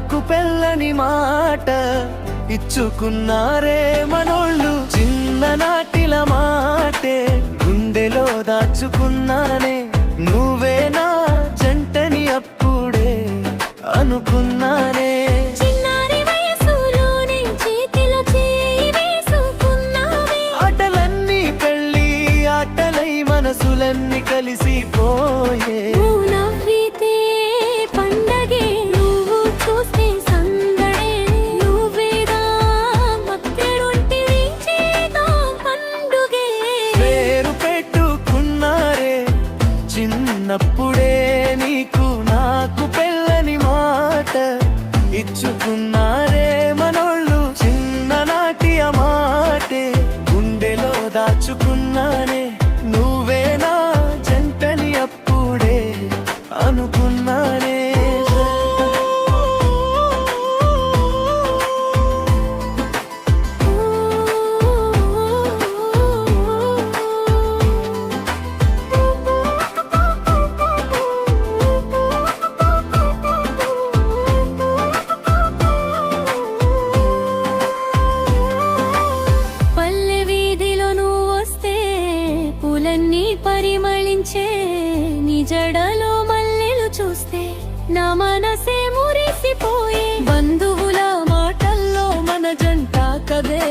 నాకు పెళ్ళని మాట ఇచ్చుకున్నారే మనోళ్ళు. చిన్ననాటిల మాటే గుండెలో దాచుకున్నానే, నువ్వే నా జంటని అప్పుడే అనుకున్నానే. ఆటలన్నీ పెళ్ళి ఆటలై మనసులన్నీ కలిసిపోయే. నవ్వితే పండగే, నువ్వు చూస్తే సందడే, నువ్వేగా మత్తెడుంటివి చేద్దాం పండుగే. పేరు పెట్టుకున్నారే చిన్నప్పుడే నీకు నాకు పెళ్ళని మాట ఇచ్చుకున్నారే మనోళ్ళు. చిన్ననాటి ఆ మాటే గుండెలో దాచుకున్నానే, నువ్వే నా జంటని అప్పుడే అనుకున్నానే. పల్లె వీధిలో నువ్వు వస్తే పూలన్నీ పరిమళించే, నీ జడలో మల్లెలు చూస్తే నా మనసే మురిసిపోయే. బంధువుల మాటల్లో మన జంట కదే